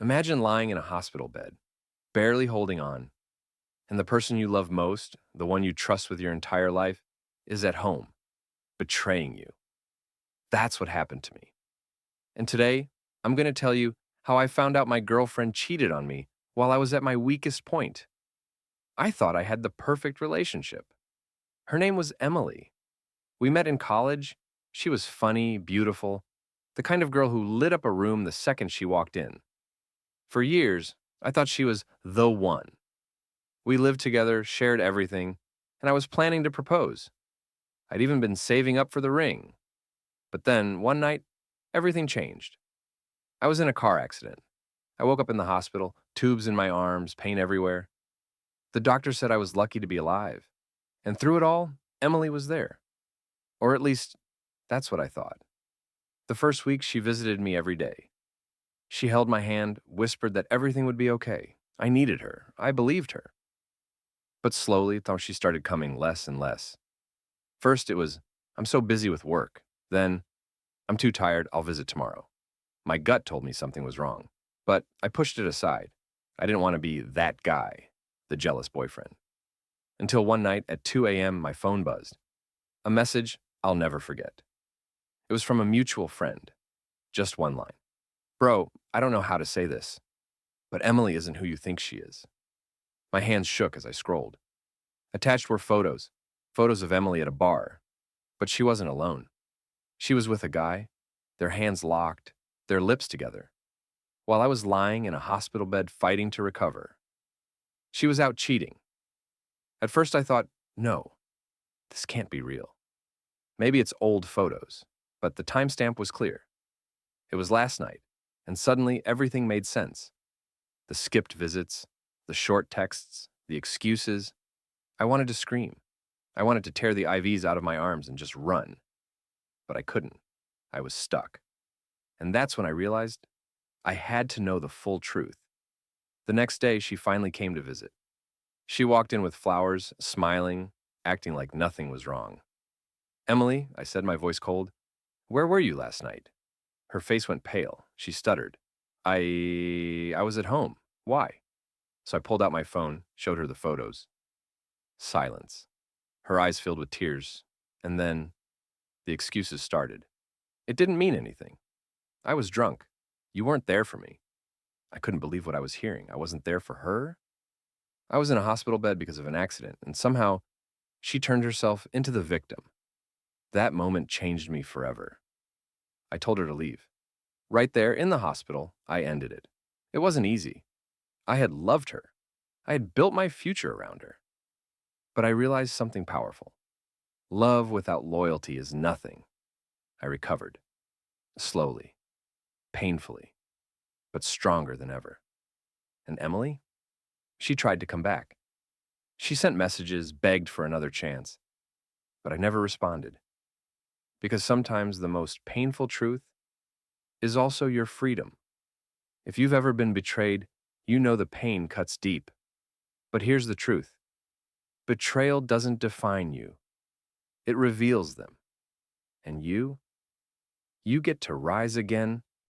Imagine lying in a hospital bed, barely holding on, and the person you love most, the one you trust with your entire life, is at home, betraying you. That's what happened to me. And today, I'm going to tell you how I found out my girlfriend cheated on me while I was at my weakest point. I thought I had the perfect relationship. Her name was Emily. We met in college. She was funny, beautiful, the kind of girl who lit up a room the second she walked in. For years, I thought she was the one. We lived together, shared everything, and I was planning to propose. I'd even been saving up for the ring. But then, one night, everything changed. I was in a car accident. I woke up in the hospital, tubes in my arms, pain everywhere. The doctor said I was lucky to be alive. And through it all, Emily was there. Or at least, that's what I thought. The first week, she visited me every day. She held my hand, whispered that everything would be okay. I needed her. I believed her. But slowly, though, she started coming less and less. First, it was, I'm so busy with work. Then, I'm too tired, I'll visit tomorrow. My gut told me something was wrong, but I pushed it aside. I didn't want to be that guy, the jealous boyfriend. Until one night at 2 a.m., my phone buzzed. A message I'll never forget. It was from a mutual friend. Just one line. Bro, I don't know how to say this, but Emily isn't who you think she is. My hands shook as I scrolled. Attached were photos of Emily at a bar, but she wasn't alone. She was with a guy, their hands locked, their lips together, while I was lying in a hospital bed fighting to recover. She was out cheating. At first I thought, no, this can't be real. Maybe it's old photos, but the timestamp was clear. It was last night, and suddenly everything made sense. The skipped visits, the short texts, the excuses. I wanted to scream. I wanted to tear the IVs out of my arms and just run. But I couldn't. I was stuck. And that's when I realized I had to know the full truth. The next day, she finally came to visit. She walked in with flowers, smiling, acting like nothing was wrong. Emily, I said, my voice cold, where were you last night? Her face went pale. She stuttered. I was at home. Why? So I pulled out my phone, showed her the photos. Silence. Her eyes filled with tears. And then the excuses started. It didn't mean anything. I was drunk. You weren't there for me. I couldn't believe what I was hearing. I wasn't there for her. I was in a hospital bed because of an accident, and somehow she turned herself into the victim. That moment changed me forever. I told her to leave. Right there in the hospital, I ended it. It wasn't easy. I had loved her. I had built my future around her. But I realized something powerful. Love without loyalty is nothing. I recovered. Slowly. Painfully. But stronger than ever. And Emily? She tried to come back. She sent messages, begged for another chance. But I never responded. Because sometimes the most painful truth is also your freedom. If you've ever been betrayed, you know the pain cuts deep. But here's the truth. Betrayal doesn't define you. It reveals them. And you get to rise again